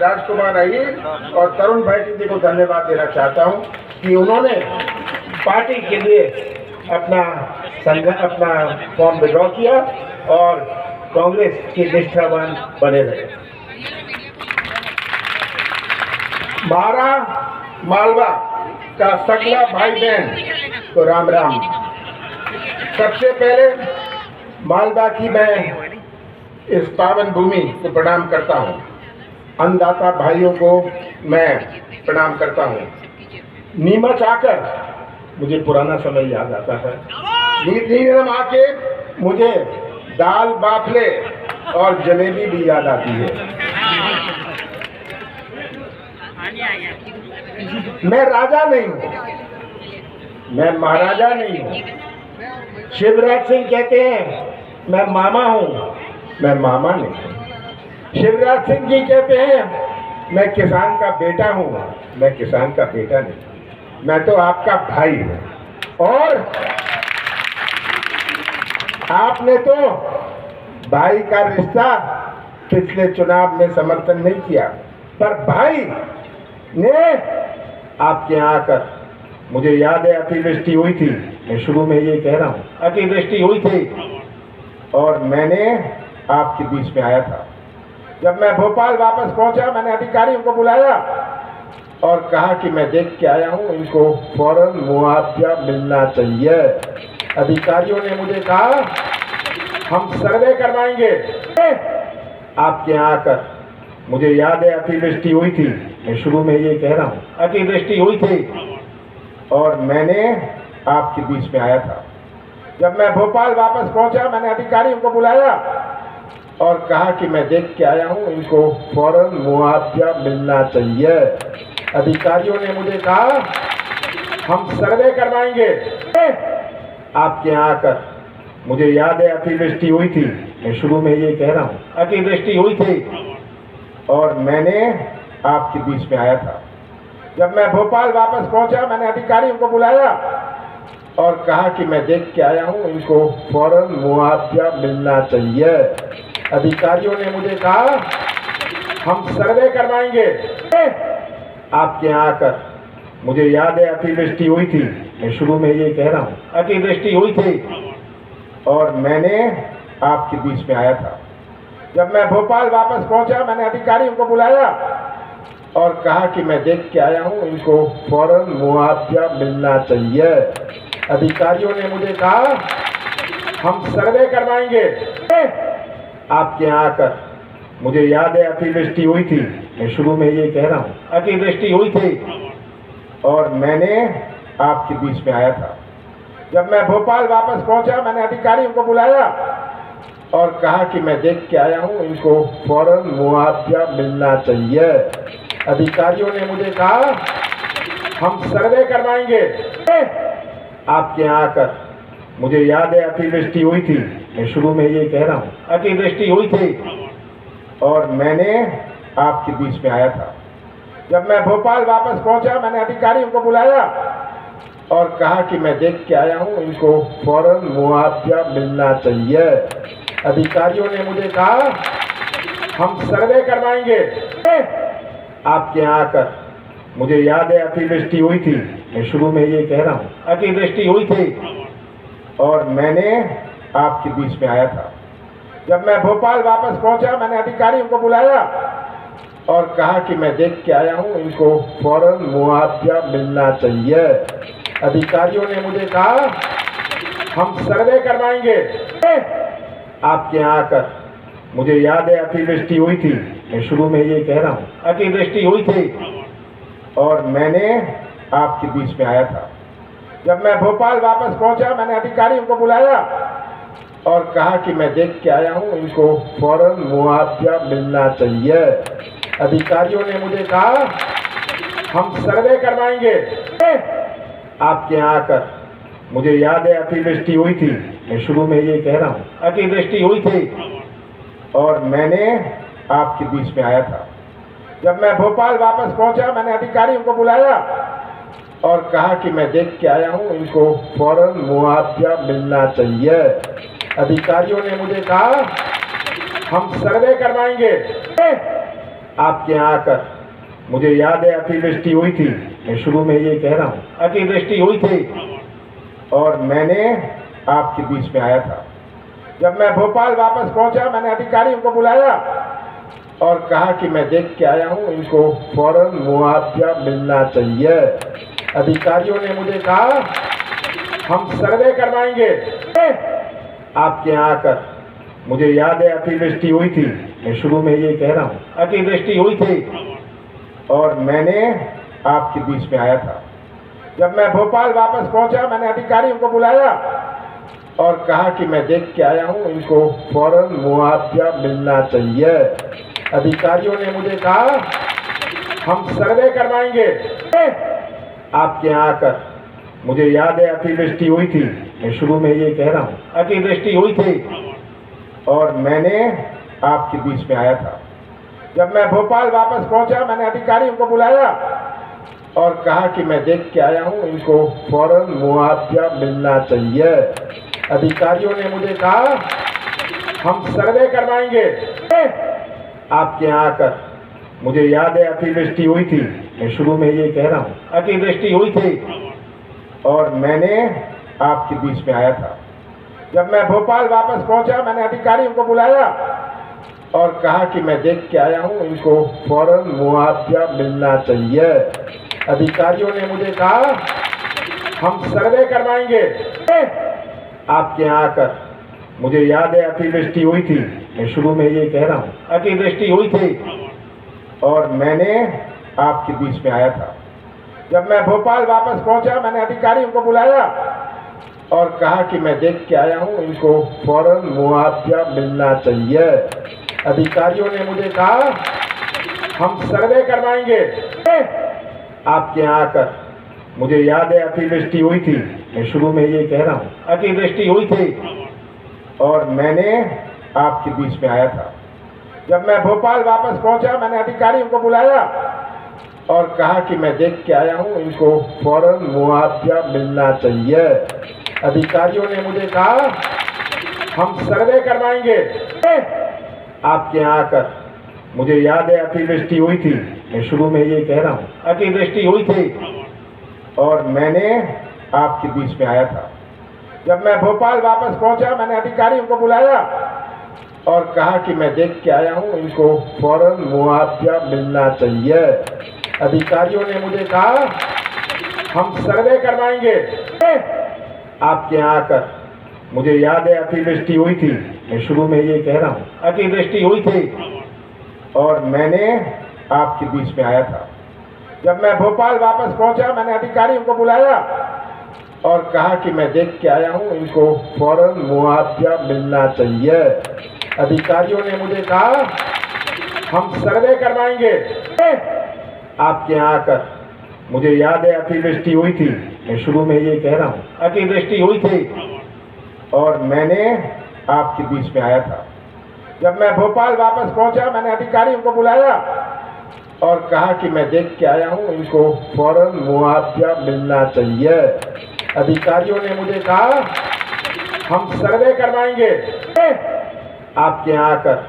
राजकुमार अहीर और तरुण भाई जी को धन्यवाद देना चाहता हूं कि उन्होंने पार्टी के लिए अपना फॉर्म विड्रॉ किया और कांग्रेस के निष्ठावान बने रहे। मारा मालवा का सगला भाई बहन तो राम राम। सबसे पहले मालवा की मैं इस पावन भूमि को प्रणाम करता हूँ। अन्नदाता भाइयों को मैं प्रणाम करता हूँ। नीमच आकर मुझे पुराना समय याद आता है। नीमच आके मुझे दाल बाफले और जलेबी भी याद आती है। मैं राजा नहीं हूँ, मैं महाराजा नहीं हूँ। शिवराज सिंह कहते हैं मैं मामा हूँ, मैं मामा नहीं हूँ। शिवराज सिंह जी कहते हैं मैं किसान का बेटा हूँ, मैं किसान का बेटा नहीं। मैं तो आपका भाई हूँ और आपने तो भाई का रिश्ता पिछले चुनाव में समर्थन नहीं किया, पर भाई ने आपके यहाँ आकर, मुझे याद है अतिवृष्टि हुई थी, मैं शुरू में ये कह रहा हूँ, अतिवृष्टि हुई थी और मैंने आपके बीच में आया था। जब मैं भोपाल वापस पहुंचा, मैंने अधिकारियों को बुलाया और कहा कि मैं देख के आया हूं, इनको फौरन मुआवजा मिलना चाहिए। अधिकारियों ने मुझे कहा हम सर्वे करवाएंगे। आपके यहाँ आकर, मुझे याद है अतिवृष्टि हुई थी, मैं शुरू में ये कह रहा हूँ, अतिवृष्टि हुई थी और मैंने आपके बीच में आया था। जब मैं भोपाल वापस पहुंचा, मैंने अधिकारियों को बुलाया और कहा कि मैं देख के आया हूं, इनको फौरन मुआवजा मिलना चाहिए। अधिकारियों ने मुझे कहा हम सर्वे करवाएंगे। आपके यहाँ आकर, मुझे याद है अतिवृष्टि हुई थी, मैं शुरू में ये कह रहा हूँ, अतिवृष्टि हुई थी और मैंने आपके बीच में आया था। जब मैं भोपाल वापस पहुंचा, मैंने अधिकारियों को बुलाया और कहा कि मैं देख के आया हूं, इनको फौरन मुआवजा मिलना चाहिए। अधिकारियों ने मुझे कहा हम सर्वे करवाएंगे। आपके यहाँ आकर, मुझे याद है अतिवृष्टि हुई थी, मैं शुरू में ये कह रहा हूँ, अतिवृष्टि हुई थी और मैंने आपके बीच में आया था। जब मैं भोपाल वापस पहुंचा, मैंने अधिकारियों को बुलाया और कहा कि मैं देख के आया हूं, इनको फौरन मुआवजा मिलना चाहिए। अधिकारियों ने मुझे कहा हम सर्वे करवाएंगे। आपके यहाँ आकर, मुझे याद है अतिवृष्टि हुई थी, मैं शुरू में ये कह रहा हूँ, अतिवृष्टि हुई थी और मैंने आपके बीच में आया था। जब मैं भोपाल वापस पहुंचा, मैंने अधिकारियों को बुलाया और कहा कि मैं देख के आया हूं, इनको फौरन मुआवजा मिलना चाहिए। अधिकारियों ने मुझे कहा हम सर्वे करवाएंगे। आपके यहाँ आकर, मुझे याद है अतिवृष्टि हुई थी, मैं शुरू में ये कह रहा हूँ, अतिवृष्टि हुई थी और मैंने आपके बीच में आया था। जब मैं भोपाल वापस पहुंचा, मैंने अधिकारियों को बुलाया और कहा कि मैं देख के आया हूं, इनको फौरन मुआवजा मिलना चाहिए। अधिकारियों ने मुझे कहा हम सर्वे करवाएंगे। आपके यहाँ आकर, मुझे याद है अतिवृष्टि हुई थी, मैं शुरू में ये कह रहा हूँ, अतिवृष्टि हुई थी और मैंने आपके बीच में आया था। जब मैं भोपाल वापस पहुंचा, मैंने अधिकारियों को बुलाया और कहा कि मैं देख के आया हूं, इनको फौरन मुआवजा मिलना चाहिए। अधिकारियों ने मुझे कहा हम सर्वे करवाएंगे। आपके यहाँ आकर, मुझे याद है अतिवृष्टि हुई थी, मैं शुरू में ये कह रहा हूँ, अतिवृष्टि हुई थी और मैंने आपके बीच में आया था। जब मैं भोपाल वापस पहुंचा, मैंने अधिकारियों को बुलाया और कहा कि मैं देख के आया हूं, इनको फौरन मुआवजा मिलना चाहिए। अधिकारियों ने मुझे कहा हम सर्वे करवाएंगे। आपके यहाँ आकर, मुझे याद है अतिवृष्टि हुई थी, मैं शुरू में ये कह रहा हूँ, अतिवृष्टि हुई थी और मैंने आपके बीच में आया था। जब मैं भोपाल वापस पहुंचा, मैंने अधिकारियों को बुलाया और कहा कि मैं देख के आया हूं, इनको फौरन मुआवजा मिलना चाहिए। अधिकारियों ने मुझे कहा हम सर्वे करवाएंगे। आपके यहाँ आकर मुझे याद है अतिवृष्टि हुई थी। मैं शुरू में ये कह रहा हूँ, अतिवृष्टि हुई थी और मैंने आपके बीच में आया था। जब मैं भोपाल वापस पहुंचा, मैंने अधिकारियों को बुलाया और कहा कि मैं देख के आया हूँ, इनको फौरन मुआवजा मिलना चाहिए। अधिकारियों ने मुझे कहा हम सर्वे करवाएंगे। आपके यहाँ आकर मुझे याद है अतिवृष्टि हुई थी। मैं शुरू में ये कह रहा हूँ, अतिवृष्टि हुई थी और मैंने आपके बीच में आया था। जब मैं भोपाल वापस पहुंचा, मैंने अधिकारियों को बुलाया और कहा कि मैं देख के आया हूँ, इनको फौरन मुआवजा मिलना चाहिए। अधिकारियों ने मुझे कहा हम सर्वे करवाएंगे। आपके यहाँ आकर मुझे याद है अतिवृष्टि हुई थी। मैं शुरू में ये कह रहा हूँ, अतिवृष्टि हुई थी और मैंने आपके बीच में आया था। जब मैं भोपाल वापस पहुंचा, मैंने अधिकारियों को बुलाया और कहा कि मैं देख के आया हूँ, इनको फौरन मुआवजा मिलना चाहिए। अधिकारियों ने मुझे कहा हम सर्वे करवाएंगे। आपके यहाँ आकर मुझे याद है अतिवृष्टि हुई थी। मैं शुरू में ये कह रहा हूँ, अतिवृष्टि हुई थी और मैंने आपके बीच में आया था। जब मैं भोपाल वापस पहुंचा, मैंने अधिकारियों को बुलाया और कहा कि मैं देख के आया हूँ, इनको फौरन मुआवजा मिलना चाहिए। अधिकारियों ने मुझे कहा हम सर्वे करवाएंगे। आपके यहाँ आकर मुझे याद है अतिवृष्टि हुई थी। मैं शुरू में ये कह रहा हूँ, अतिवृष्टि हुई थी और मैंने आपके बीच में आया था। जब मैं भोपाल वापस पहुंचा, मैंने अधिकारियों को बुलाया और कहा कि मैं देख के आया हूँ, इनको फौरन मुआवजा मिलना चाहिए। अधिकारियों ने मुझे कहा हम सर्वे करवाएंगे। आपके यहाँ आकर मुझे याद है अतिवृष्टि हुई थी। मैं शुरू में ये कह रहा हूँ, अतिवृष्टि हुई थी और मैंने आपके बीच में आया था। जब मैं भोपाल वापस पहुंचा, मैंने अधिकारियों को बुलाया और कहा कि मैं देख के आया हूँ, इनको फौरन मुआवजा मिलना चाहिए। अधिकारियों ने मुझे कहा हम सर्वे करवाएंगे। आपके यहाँ आकर मुझे याद है अतिवृष्टि हुई थी। मैं शुरू में ये कह रहा हूँ, अतिवृष्टि हुई थी और मैंने आपके बीच में आया था। जब मैं भोपाल वापस पहुंचा, मैंने अधिकारियों को बुलाया और कहा कि मैं देख के आया हूँ, इनको फौरन मुआवजा मिलना चाहिए। अधिकारियों ने मुझे कहा हम सर्वे करवाएंगे। आपके यहाँ आकर मुझे याद है अतिवृष्टि हुई थी। मैं शुरू में ये कह रहा हूँ, अतिवृष्टि हुई थी और मैंने आपके बीच में आया था। जब मैं भोपाल वापस पहुंचा, मैंने अधिकारियों को बुलाया और कहा कि मैं देख के आया हूँ, इनको फौरन मुआवजा मिलना चाहिए। अधिकारियों ने मुझे कहा हम सर्वे करवाएंगे। आपके यहाँ आकर मुझे याद है अतिवृष्टि हुई थी। मैं शुरू में ये कह रहा हूँ, अतिवृष्टि हुई थी और मैंने आपके बीच में आया था। जब मैं भोपाल वापस पहुंचा, मैंने अधिकारियों को बुलाया और कहा कि मैं देख के आया हूँ, इनको फौरन मुआवजा मिलना चाहिए। अधिकारियों ने मुझे कहा हम सर्वे करवाएंगे। आपके यहाँ आकर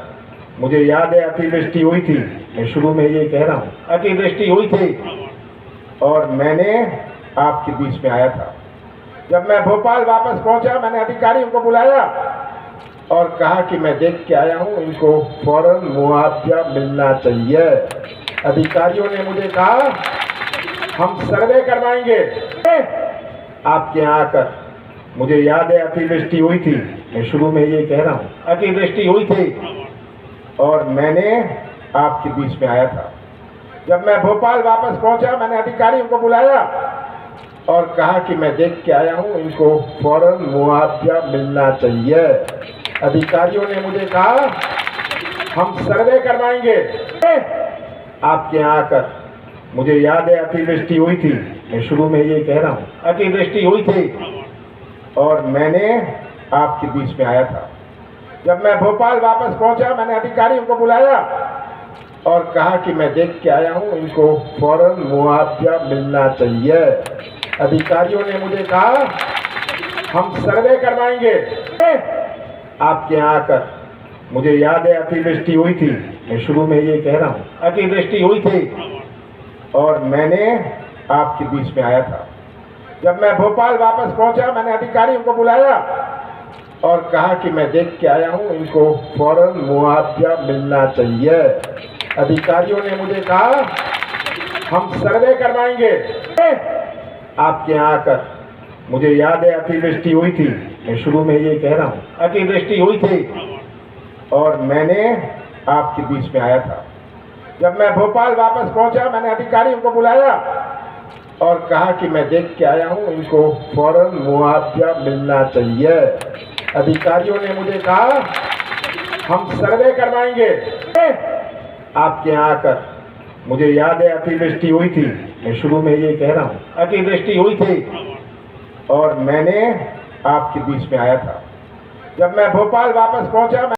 मुझे याद है अतिवृष्टि हुई थी। मैं शुरू में ये कह रहा हूँ, अतिवृष्टि हुई थी और मैंने आपके बीच में आया था। जब मैं भोपाल वापस पहुंचा, मैंने अधिकारियों को बुलाया और कहा कि मैं देख के आया हूँ, इनको फौरन मुआवजा मिलना चाहिए। अधिकारियों ने मुझे कहा हम सर्वे करवाएंगे। आपके यहाँ आकर मुझे याद है अतिवृष्टि हुई थी। मैं शुरू में ये कह रहा हूँ, अतिवृष्टि हुई थी और मैंने आपके बीच में आया था। जब मैं भोपाल वापस पहुंचा, मैंने अधिकारियों को बुलाया और कहा कि मैं देख के आया हूँ, इनको फौरन मुआवजा मिलना चाहिए। अधिकारियों ने मुझे कहा हम सर्वे करवाएंगे। आपके यहाँ आकर मुझे याद है अतिवृष्टि हुई थी। मैं शुरू में ये कह रहा हूँ, अतिवृष्टि हुई थी और मैंने आपके बीच में आया था। जब मैं भोपाल वापस पहुंचा, मैंने अधिकारियों को बुलाया और कहा कि मैं देख के आया हूँ, इनको फौरन मुआवजा मिलना चाहिए। अधिकारियों ने मुझे कहा हम सर्वे करवाएंगे। आपके यहाँ आकर मुझे याद है अतिवृष्टि हुई थी। मैं शुरू में ये कह रहा हूँ, अतिवृष्टि हुई थी और मैंने आपके बीच में आया था। जब मैं भोपाल वापस पहुंचा, मैंने अधिकारियों को बुलाया और कहा कि मैं देख के आया हूं, इनको फौरन मुआवजा मिलना चाहिए। अधिकारियों ने मुझे कहा हम सर्वे करवाएंगे। आपके यहाँ आकर मुझे याद है अतिवृष्टि हुई थी, मैं शुरू में ये कह रहा हूँ, अतिवृष्टि हुई थी और मैंने आपके बीच में आया था। जब मैं भोपाल वापस पहुंचा, मैंने अधिकारियों को बुलाया और कहा कि मैं देख के आया हूं, इनको फौरन मुआवजा मिलना चाहिए। अधिकारियों ने मुझे कहा हम सर्वे करवाएंगे। आपके यहाँ आकर मुझे याद है अतिवृष्टि हुई थी, मैं शुरू में ये कह रहा हूँ, अतिवृष्टि हुई थी और मैंने आपके बीच में आया था। जब मैं भोपाल वापस पहुंचा,